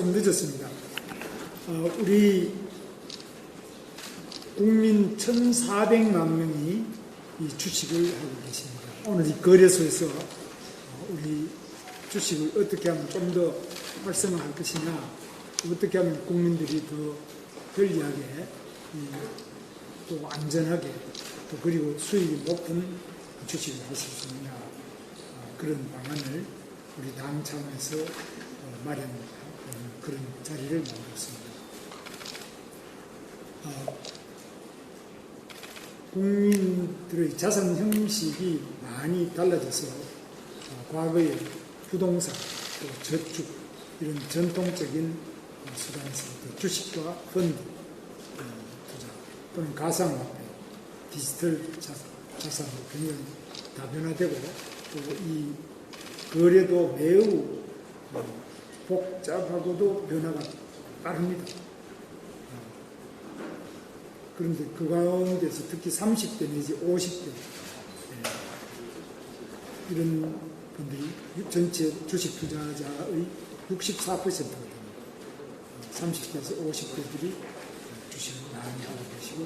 좀 늦었습니다. 우리 국민 1,400만 명이 이 주식을 하고 계십니다. 오늘 이 거래소에서 우리 주식을 어떻게 하면 좀 더 활성화할 것이냐, 어떻게 하면 국민들이 더 편리하게 또 안전하게 또 그리고 수익이 높은 주식을 하실 수 있냐, 그런 방안을 우리 당 차원에서 마련한 그런 자리를 만들었습니다. 국민들의 자산 형식이 많이 달라져서 과거에 부동산, 또 저축, 이런 전통적인 수단에서부터 주식과 펀드 투자 또는 가상화폐, 디지털 자산으로 굉장히 다변화되고 또 이 거래도 매우 복잡하고도 변화가 빠릅니다. 그런데 그 가운데서 특히 30대 내지 50대 이런 분들이 전체 주식 투자자의 64%가 됩니다. 30대에서 50대들이 주식을 많이 하고 계시고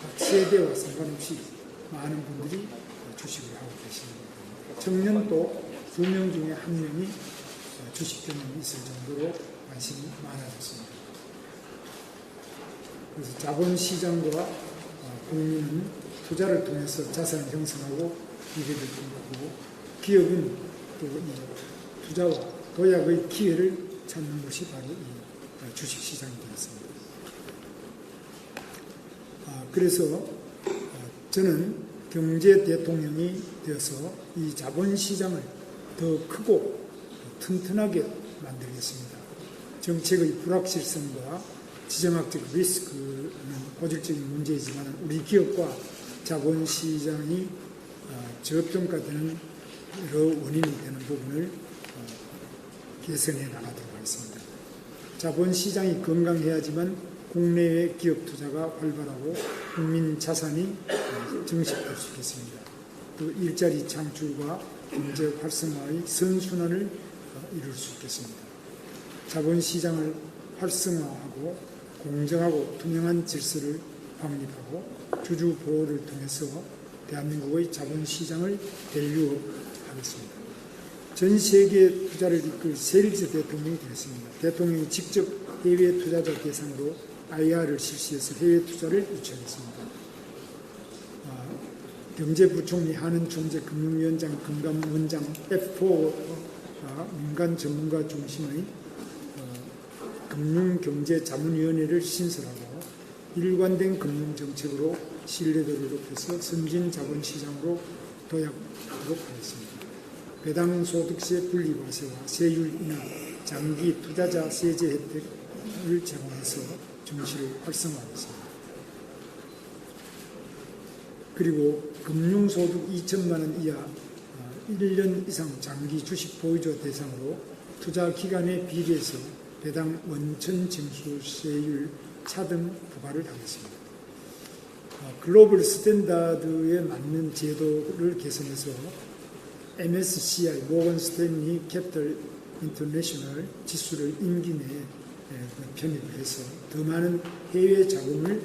각 세대와 상관없이 많은 분들이 주식을 하고 계십니다. 청년도 2명 중에 1명이 주식 경험이 있을 정도로 관심이 많아졌습니다. 그래서 자본시장과 국민은 투자를 통해서 자산을 형성하고 이익을 얻고 기업은 또 이 투자와 도약의 기회를 찾는 것이 바로 이 주식시장이 되었습니다. 그래서 저는 경제 대통령이 되어서 이 자본시장을 더 크고 튼튼하게 만들겠습니다. 정책의 불확실성과 지정학적 리스크는 고질적인 문제이지만 우리 기업과 자본시장이 저평가되는 여러 원인이 되는 부분을 개선해 나가도록 하겠습니다. 자본시장이 건강해야지만 국내외 기업 투자가 활발하고 국민 자산이 증식될 수 있겠습니다. 또 일자리 창출과 경제 활성화의 선순환을 이룰 수 있겠습니다. 자본시장을 활성화하고 공정하고 투명한 질서를 확립하고 주주 보호를 통해서 대한민국의 자본시장을 밸류업하겠습니다. 전 세계 투자를 이끌 세일즈 대통령이 되었습니다. 대통령이 직접 해외 투자자 대상으로 IR을 실시해서 해외 투자를 유치하겠습니다. 경제부총리 한은총재금융위원장 금감원장 F4가 민간 전문가 중심의 금융경제자문위원회를 신설하고 일관된 금융정책으로 신뢰도를 높여서 선진자본시장으로 도약하도록 하겠습니다. 배당소득세 분리과세와 세율 인하, 장기 투자자 세제 혜택을 제공해서 증시를 활성화하겠습니다. 그리고 금융소득 2천만 원 이하 1년 이상 장기 주식 보유자 대상으로 투자 기간에 비례해서 배당 원천 징수세율 차등 부과를 하겠습니다. 글로벌 스탠다드에 맞는 제도를 개선해서 MSCI 모건 스탠리 캐피털 인터내셔널 지수를 임기 내에 편입을 해서 더 많은 해외 자금을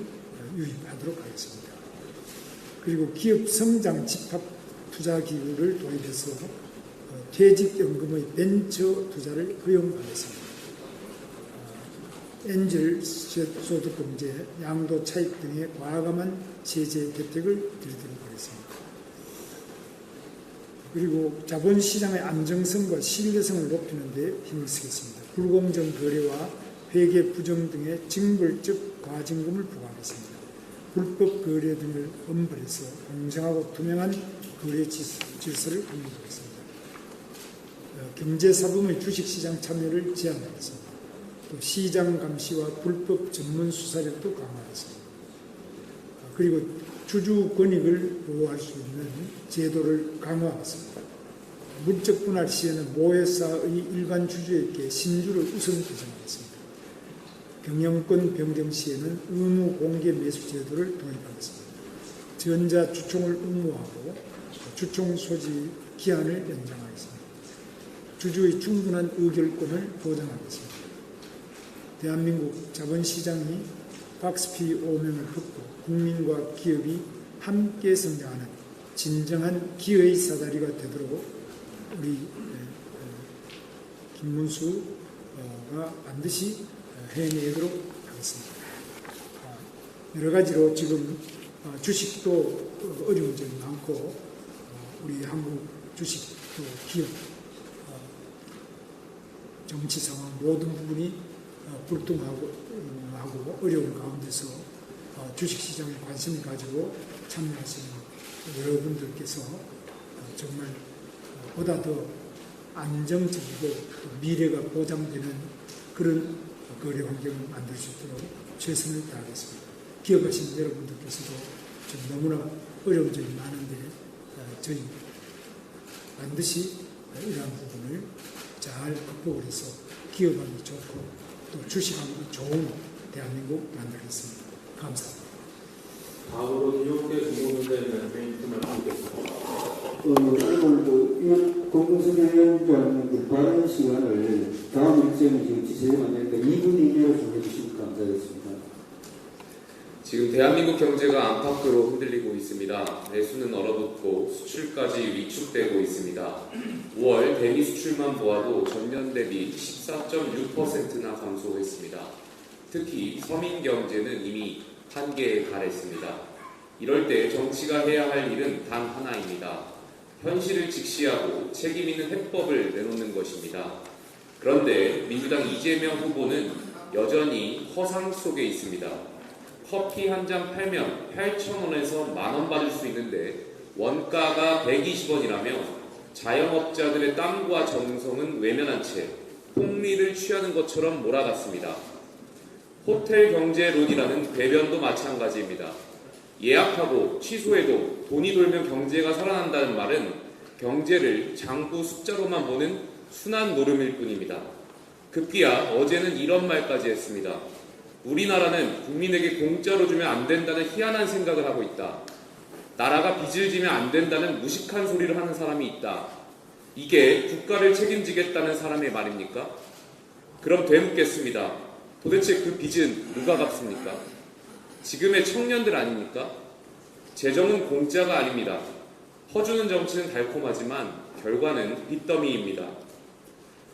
유입하도록 하겠습니다. 그리고 기업 성장 집합 투자 기구를 도입해서 퇴직연금의 벤처 투자를 허용하겠습니다. 엔젤 소득공제, 양도 차익 등의 과감한 세제 혜택을 드리도록 하겠습니다. 그리고 자본시장의 안정성과 신뢰성을 높이는 데 힘을 쓰겠습니다. 불공정 거래와 회계 부정 등의 징벌적 과징금을 부과하겠습니다. 불법 거래 등을 엄벌해서 공정하고 투명한 거래 질서를 확립하겠습니다. 경제사범의 주식시장 참여를 제한하겠습니다. 또 시장 감시와 불법 전문 수사력도 강화하겠습니다. 그리고 주주 권익을 보호할 수 있는 제도를 강화하겠습니다. 물적 분할 시에는 모회사의 일반 주주에게 신주를 우선 배정하겠습니다. 경영권 변경 시에는 의무 공개 매수 제도를 도입하겠습니다. 전자 주총을 의무화하고 주총 소지 기한을 연장하겠습니다. 주주의 충분한 의결권을 보장하겠습니다. 대한민국 자본시장이 박스피 오명을 긋고 국민과 기업이 함께 성장하는 진정한 기회의 사다리가 되도록 우리 김문수가 반드시 해내도록 하겠습니다. 여러 가지로 지금 주식도 어려운 점이 많고 우리 한국 주식도 기업 정치 상황 모든 부분이 불통하고 어려운 가운데서 주식시장에 관심을 가지고 참여하시는 여러분들께서 정말 보다 더 안정적이고 미래가 보장되는 그런 거래 환경을 만들 수 있도록 최선을 다하겠습니다. 기업하시는 여러분들께서도 좀 너무나 어려운 점이 많은데 저희 반드시 이러한 부분을 잘 극복을 해서 기업하기 좋고 또 주식하기 좋은 대한민국 만들겠습니다. 감사합니다. 다음으로 이용대 공공연대위원 페인트만 하겠습니다. 오늘 공공성위원장 발언 시간을 다음 일정이 지금 지체되면 안 되니까 2분 이내로 좀 해주시면 감사하겠습니다. 지금 대한민국 경제가 안팎으로 흔들리고 있습니다. 내수는 얼어붙고 수출까지 위축되고 있습니다. 5월 대미 수출만 보아도 전년 대비 14.6%나 감소했습니다. 특히 서민 경제는 이미 한계에 달했습니다. 이럴 때 정치가 해야 할 일은 단 하나입니다. 현실을 직시하고 책임 있는 해법을 내놓는 것입니다. 그런데 민주당 이재명 후보는 여전히 허상 속에 있습니다. 커피 한 잔 팔면 8,000원에서 만원 받을 수 있는데 원가가 120원이라며 자영업자들의 땀과 정성은 외면한 채 폭리를 취하는 것처럼 몰아갔습니다. 호텔 경제론이라는 궤변도 마찬가지입니다. 예약하고 취소해도 돈이 돌면 경제가 살아난다는 말은 경제를 장부 숫자로만 보는 순한 노름일 뿐입니다. 급기야 어제는 이런 말까지 했습니다. 우리나라는 국민에게 공짜로 주면 안 된다는 희한한 생각을 하고 있다. 나라가 빚을 지면 안 된다는 무식한 소리를 하는 사람이 있다. 이게 국가를 책임지겠다는 사람의 말입니까? 그럼 되묻겠습니다. 도대체 그 빚은 누가 갚습니까? 지금의 청년들 아닙니까? 재정은 공짜가 아닙니다. 퍼주는 정치는 달콤하지만 결과는 빚더미입니다.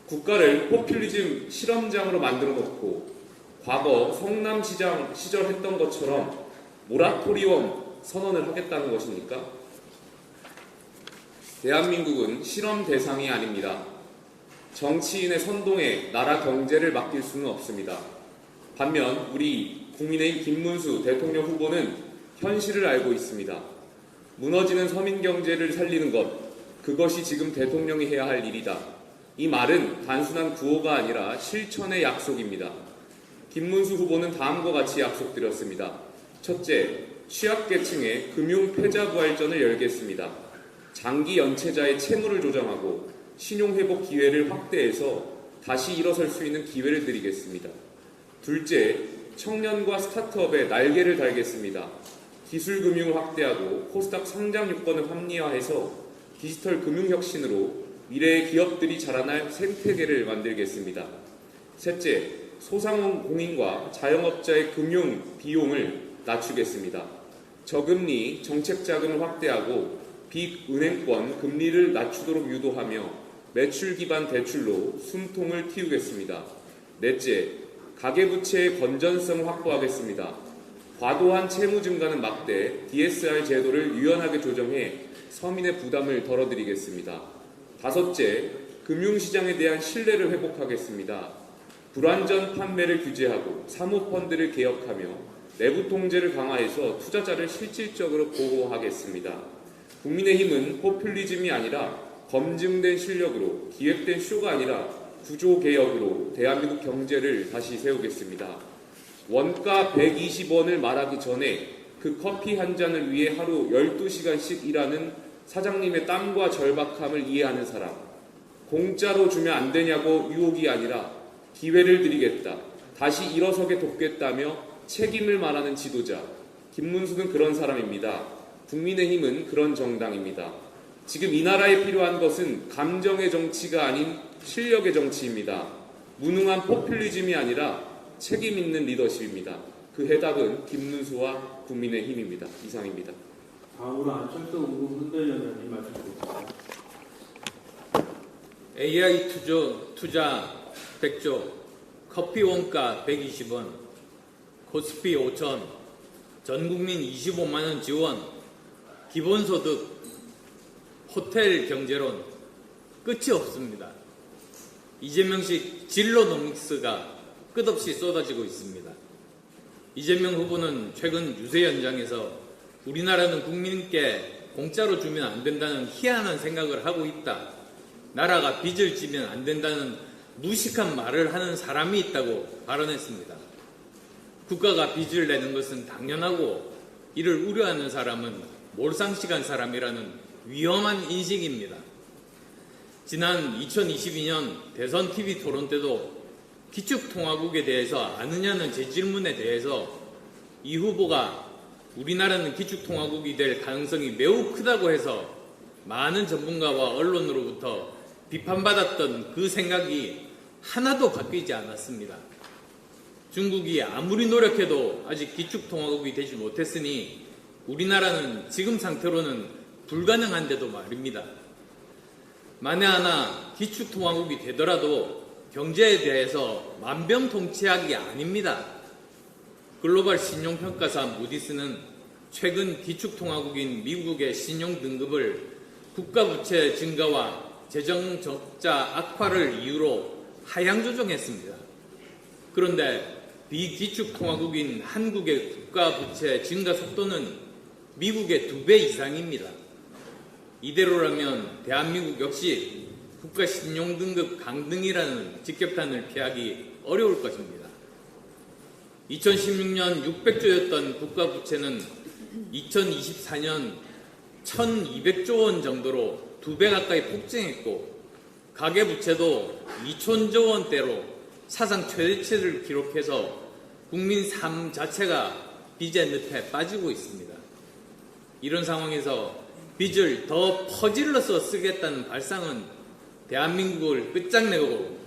국가를 포퓰리즘 실험장으로 만들어 놓고 과거 성남시장 시절 했던 것처럼 모라토리엄 선언을 하겠다는 것입니까? 대한민국은 실험 대상이 아닙니다. 정치인의 선동에 나라 경제를 맡길 수는 없습니다. 반면 우리 국민의힘 김문수 대통령 후보는 현실을 알고 있습니다. 무너지는 서민 경제를 살리는 것, 그것이 지금 대통령이 해야 할 일이다. 이 말은 단순한 구호가 아니라 실천의 약속입니다. 김문수 후보는 다음과 같이 약속드렸습니다. 첫째, 취약계층의 금융 패자부활전을 열겠습니다. 장기 연체자의 채무를 조정하고 신용회복 기회를 확대해서 다시 일어설 수 있는 기회를 드리겠습니다. 둘째, 청년과 스타트업에 날개를 달겠습니다. 기술금융을 확대하고 코스닥 상장 요건을 합리화해서 디지털 금융혁신으로 미래의 기업들이 자라날 생태계를 만들겠습니다. 셋째, 소상공인과 자영업자의 금융 비용을 낮추겠습니다. 저금리 정책자금을 확대하고 빅은행권 금리를 낮추도록 유도하며 매출 기반 대출로 숨통을 틔우겠습니다. 넷째, 가계부채의 건전성을 확보하겠습니다. 과도한 채무 증가는 막대 DSR 제도를 유연하게 조정해 서민의 부담을 덜어드리겠습니다. 다섯째, 금융시장에 대한 신뢰를 회복하겠습니다. 불완전 판매를 규제하고 사모펀드를 개혁하며 내부 통제를 강화해서 투자자를 실질적으로 보호하겠습니다. 국민의힘은 포퓰리즘이 아니라 검증된 실력으로, 기획된 쇼가 아니라 구조개혁으로 대한민국 경제를 다시 세우겠습니다. 원가 120원을 말하기 전에 그 커피 한 잔을 위해 하루 12시간씩 일하는 사장님의 땀과 절박함을 이해하는 사람, 공짜로 주면 안 되냐고 유혹이 아니라 기회를 드리겠다, 다시 일어서게 돕겠다며 책임을 말하는 지도자, 김문수는 그런 사람입니다. 국민의힘은 그런 정당입니다. 지금 이 나라에 필요한 것은 감정의 정치가 아닌 실력의 정치입니다. 무능한 포퓰리즘이 아니라 책임 있는 리더십입니다. 그 해답은 김문수와 국민의힘입니다. 이상입니다. 다음으로 안철수 국무훈대위원장님 말씀 드리겠습니다. AI 투자 100조, 커피 원가 120원, 코스피 5천, 전국민 25만원 지원, 기본소득, 호텔 경제론, 끝이 없습니다. 이재명식 진로노믹스가 끝없이 쏟아지고 있습니다. 이재명 후보는 최근 유세 연장에서 우리나라는 국민께 공짜로 주면 안 된다는 희한한 생각을 하고 있다. 나라가 빚을 지면 안 된다는 무식한 말을 하는 사람이 있다고 발언했습니다. 국가가 빚을 내는 것은 당연하고 이를 우려하는 사람은 몰상식한 사람이라는 위험한 인식입니다. 지난 2022년 대선 TV 토론 때도 기축통화국에 대해서 아느냐는 제 질문에 대해서 이 후보가 우리나라는 기축통화국이 될 가능성이 매우 크다고 해서 많은 전문가와 언론으로부터 비판받았던 그 생각이 하나도 바뀌지 않았습니다. 중국이 아무리 노력해도 아직 기축통화국이 되지 못했으니 우리나라는 지금 상태로는 불가능한데도 말입니다. 만에 하나 기축통화국이 되더라도 경제에 대해서 만병통치약이 아닙니다. 글로벌 신용평가사 무디스는 최근 기축통화국인 미국의 신용등급을 국가부채 증가와 재정적자 악화를 이유로 하향 조정했습니다. 그런데 비기축통화국인 한국의 국가부채 증가 속도는 미국의 2배 이상입니다. 이대로라면 대한민국 역시 국가신용등급 강등이라는 직격탄을 피하기 어려울 것입니다. 2016년 600조였던 국가부채는 2024년 1200조 원 정도로 2배 가까이 폭증했고 가계부채도 2000조 원대로 사상 최대치를 기록해서 국민 삶 자체가 빚의 늪에 빠지고 있습니다. 이런 상황에서 빚을 더 퍼질러서 쓰겠다는 발상은 대한민국을 끝장내고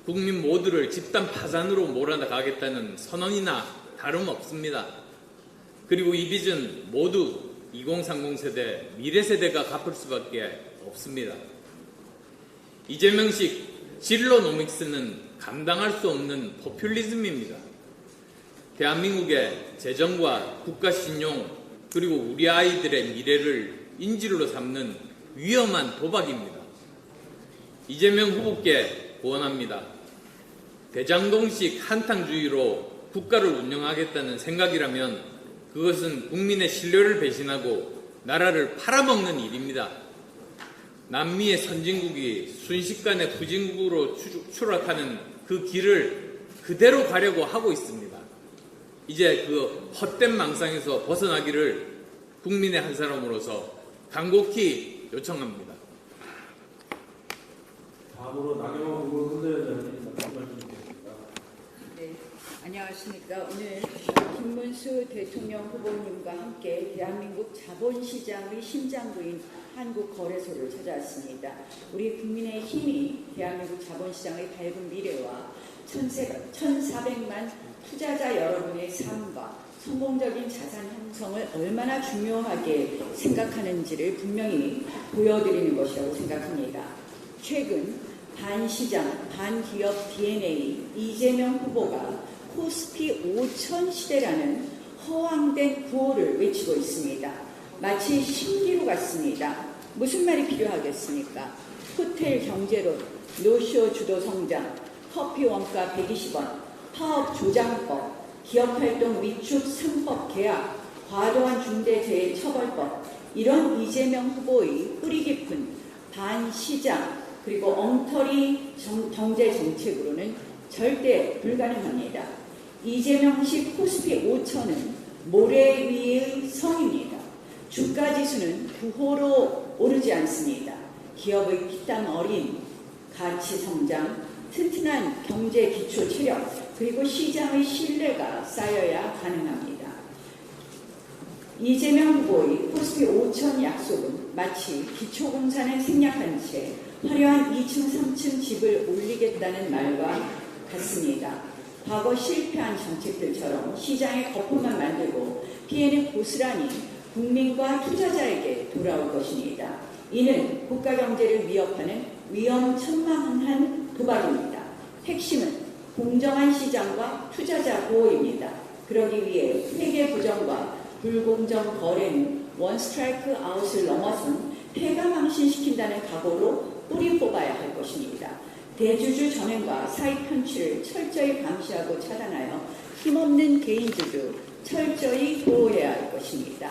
국민 모두를 집단 파산으로 몰아가겠다는 선언이나 다름없습니다. 그리고 이 빚은 모두 2030 세대, 미래 세대가 갚을 수밖에 없습니다. 이재명식 진로노믹스는 감당할 수 없는 포퓰리즘입니다. 대한민국의 재정과 국가신용 그리고 우리 아이들의 미래를 인질로 삼는 위험한 도박입니다. 이재명 후보께 고언합니다. 대장동식 한탕주의로 국가를 운영하겠다는 생각이라면 그것은 국민의 신뢰를 배신하고 나라를 팔아먹는 일입니다. 남미의 선진국이 순식간에 후진국으로 추락하는 그 길을 그대로 가려고 하고 있습니다. 이제 그 헛된 망상에서 벗어나기를 국민의 한 사람으로서 간곡히 요청합니다. 다음으로 나경원 국무훈대위원장님 말씀 드리겠습니다. 네, 안녕하십니까. 오늘 김문수 대통령 후보님과 함께 대한민국 자본시장의 심장부인 한국거래소를 찾아왔습니다. 우리 국민의 힘이 대한민국 자본시장의 밝은 미래와 1,400만 투자자 여러분의 삶과 성공적인 자산 형성을 얼마나 중요하게 생각하는지를 분명히 보여드리는 것이라고 생각합니다. 최근 반시장, 반기업 DNA 이재명 후보가 코스피 5천 시대라는 허황된 구호를 외치고 있습니다. 마치 신기루 같습니다. 무슨 말이 필요하겠습니까? 호텔 경제론, 노쇼 주도 성장, 커피 원가 120원, 파업 조장법, 기업활동 위축 3법 개혁, 과도한 중대재해처벌법, 이런 이재명 후보의 뿌리 깊은 반시장 그리고 엉터리 경제 정책으로는 절대 불가능합니다. 이재명식 코스피 5천은 모래 위의 성입니다. 주가지수는 구호로 오르지 않습니다. 기업의 피땀 어린 가치 성장, 튼튼한 경제 기초 체력, 그리고 시장의 신뢰가 쌓여야 가능합니다. 이재명 후보의 코스피 5천 약속은 마치 기초공사는 생략한 채 화려한 2층, 3층 집을 올리겠다는 말과 같습니다. 과거 실패한 정책들처럼 시장의 거품만 만들고 피해는 고스란히 국민과 투자자에게 돌아올 것입니다. 이는 국가 경제를 위협하는 위험천만한 도박입니다. 핵심은 공정한 시장과 투자자 보호입니다. 그러기 위해 회계 부정과 불공정 거래는 원 스트라이크 아웃을 넘어선 폐가망신시킨다는 각오로 뿌리 뽑아야 할 것입니다. 대주주 전횡과 사익 편취를 철저히 감시하고 차단하여 힘없는 개인주주 철저히 보호해야 할 것입니다.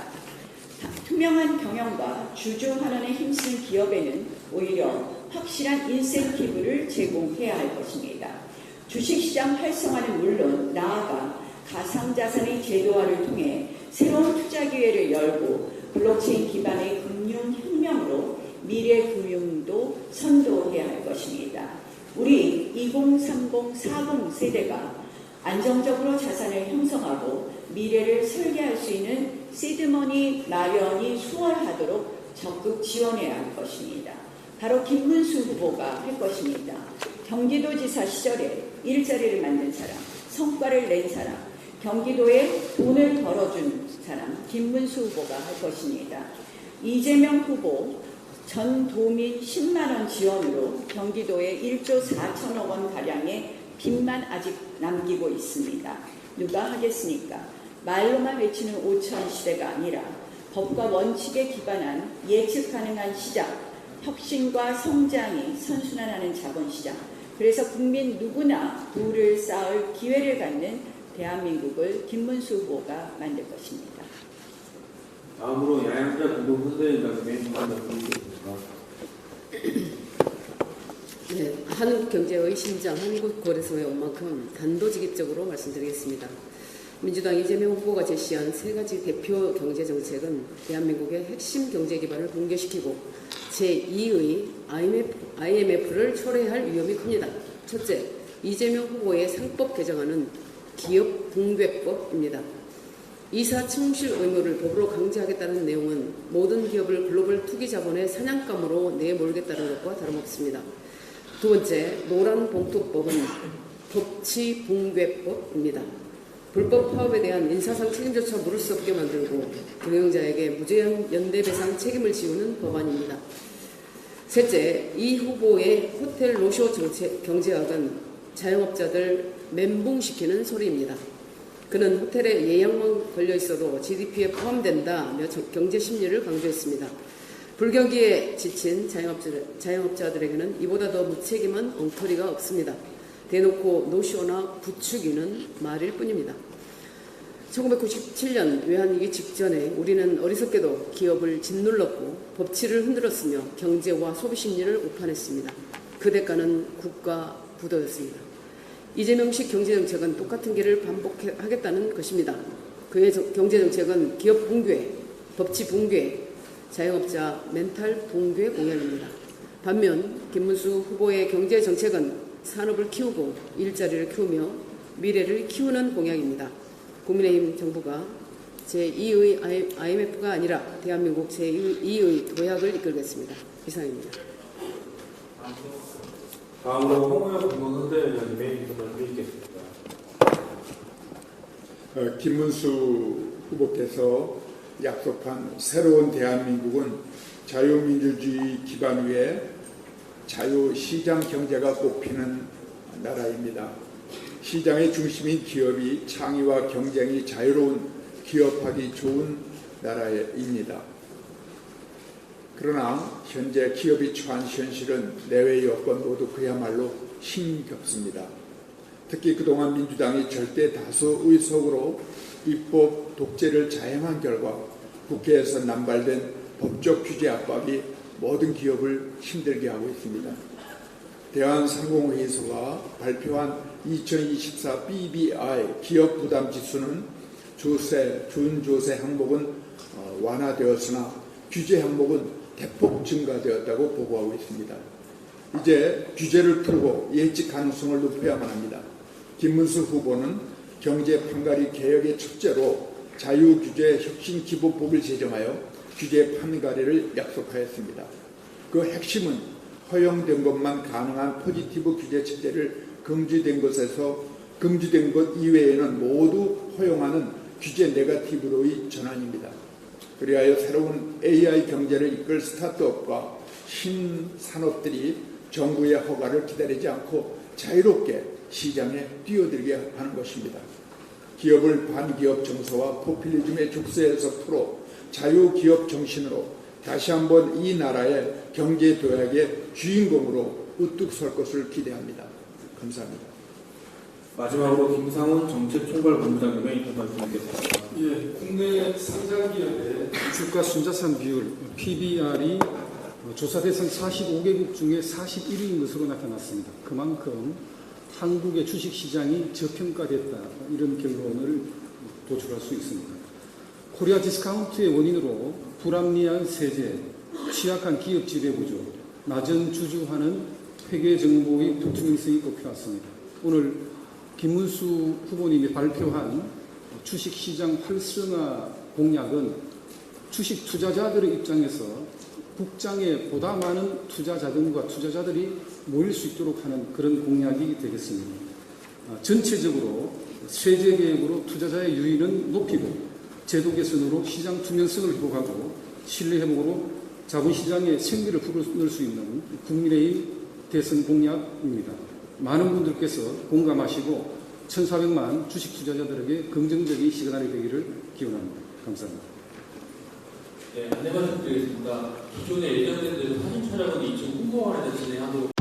투명한 경영과 주주 환원에 힘쓴 기업에는 오히려 확실한 인센티브를 제공해야 할 것입니다. 주식시장 활성화는 물론 나아가 가상자산의 제도화를 통해 새로운 투자 기회를 열고 블록체인 기반의 금융혁명으로 미래 금융도 선도해야 할 것입니다. 우리 2030-40 세대가 안정적으로 자산을 형성하고 미래를 설계할 수 있는 시드머니 마련이 수월하도록 적극 지원해야 할 것입니다. 바로 김문수 후보가 할 것입니다. 경기도지사 시절에 일자리를 만든 사람, 성과를 낸 사람, 경기도에 돈을 벌어준 사람 김문수 후보가 할 것입니다. 이재명 후보 전 도민 10만원 지원으로 경기도에 1조 4천억 원 가량의 빚만 아직 남기고 있습니다. 누가 하겠습니까? 말로만 외치는 5천 시대가 아니라 법과 원칙에 기반한 예측 가능한 시장, 혁신과 성장이 선순환하는 자본시장, 그래서 국민 누구나 부를 쌓을 기회를 갖는 대한민국을 김문수 후보가 만들 것입니다. 다음으로 야양자 공동선대위원장님의 말씀 드리겠습니다. 네, 한국경제의 심장, 한국거래소에 온 만큼 단도직입적으로 말씀드리겠습니다. 민주당 이재명 후보가 제시한 세 가지 대표 경제정책은 대한민국의 핵심 경제 기반을 붕괴시키고 제2의 IMF를 초래할 위험이 큽니다. 첫째, 이재명 후보의 상법 개정안은 기업 붕괴법입니다. 이사 충실 의무를 법으로 강제하겠다는 내용은 모든 기업을 글로벌 투기 자본의 사냥감으로 내몰겠다는 것과 다름없습니다. 두 번째, 노란봉투법은 법치 붕괴법입니다. 불법 파업에 대한 인사상 책임조차 물을 수 없게 만들고 경영자에게 무제한 연대배상 책임을 지우는 법안입니다. 셋째, 이 후보의 호텔 노쇼 경제학은 자영업자들 멘붕시키는 소리입니다. 그는 호텔에 예약만 걸려 있어도 GDP에 포함된다며 경제 심리를 강조했습니다. 불경기에 지친 자영업자들에게는 이보다 더 무책임한 엉터리가 없습니다. 대놓고 노쇼나 부추기는 말일 뿐입니다. 1997년 외환위기 직전에 우리는 어리석게도 기업을 짓눌렀고 법치를 흔들었으며 경제와 소비 심리를 오판했습니다. 그 대가는 국가 부도였습니다. 이재명식 경제정책은 똑같은 길을 반복하겠다는 것입니다. 그의 경제정책은 기업 붕괴, 법치 붕괴, 자영업자 멘탈 붕괴 공약입니다. 반면 김문수 후보의 경제정책은 산업을 키우고 일자리를 키우며 미래를 키우는 공약입니다. 국민의힘 정부가 제2의 IMF가 아니라 대한민국 제2의 도약을 이끌겠습니다. 이상입니다. 다음으로 홍우혁 공동선대위원장님의 말씀 드리겠습니다. 김문수 후보께서 약속한 새로운 대한민국은 자유민주주의 기반 위에 자유시장 경제가 꽃피는 나라입니다. 시장의 중심인 기업이 창의와 경쟁이 자유로운 기업하기 좋은 나라입니다. 그러나 현재 기업이 처한 현실은 내외 여건 모두 그야말로 힘겹습니다. 특히 그동안 민주당이 절대 다수 의석으로 입법 독재를 자행한 결과 국회에서 남발된 법적 규제 압박이 모든 기업을 힘들게 하고 있습니다. 대한상공회의소가 발표한 2024 BBI 기업 부담 지수는 준조세 항목은 완화되었으나 규제 항목은 대폭 증가되었다고 보고하고 있습니다. 이제 규제를 풀고 예측 가능성을 높여야만 합니다. 김문수 후보는 경제 판가리 개혁의 첫째로 자유규제 혁신기본법을 제정하여 규제 판가리를 약속하였습니다. 그 핵심은 허용된 것만 가능한 포지티브 규제 체제를 금지된 것에서 금지된 것 이외에는 모두 허용하는 규제 네거티브로의 전환입니다. 그리하여 새로운 AI 경제를 이끌 스타트업과 신산업들이 정부의 허가를 기다리지 않고 자유롭게 시장에 뛰어들게 하는 것입니다. 기업을 반기업 정서와 포퓰리즘의 족쇄에서 풀어 자유기업 정신으로 다시 한번 이 나라의 경제 도약의 주인공으로 우뚝 설 것을 기대합니다. 감사합니다. 마지막으로 김상훈 정책총괄본부장님의 인터 말씀 듣겠습니다. 예, 국내 상장기업의 주가 순자산 비율 PBR이 조사 대상 45개국 중에 41위인 것으로 나타났습니다. 그만큼 한국의 주식시장이 저평가됐다, 이런 결론을 도출할 수 있습니다. 코리아 디스카운트의 원인으로 불합리한 세제, 취약한 기업 지배구조, 낮은 주주화는 회계 정보의 불투명성이 꼽혀왔습니다. 오늘 김문수 후보님이 발표한 주식시장 활성화 공약은 주식 투자자들의 입장에서 국장에 보다 많은 투자자금과 투자자들이 모일 수 있도록 하는 그런 공약이 되겠습니다. 전체적으로 세제 개혁으로 투자자의 유의는 높이고 제도 개선으로 시장 투명성을 회복하고 신뢰 회복으로 자본시장의 생기를 불어넣을 수 있는 국민의힘 대선 공약입니다. 많은 분들께서 공감하시고 1,400만 주식 투자자들에게 긍정적인 시그널이 되기를 기원합니다. 감사합니다. 네, 안내 말씀드리겠습니다. 기존에 예정된 대로 사진 촬영은 2층 홍보관에서 진행하도록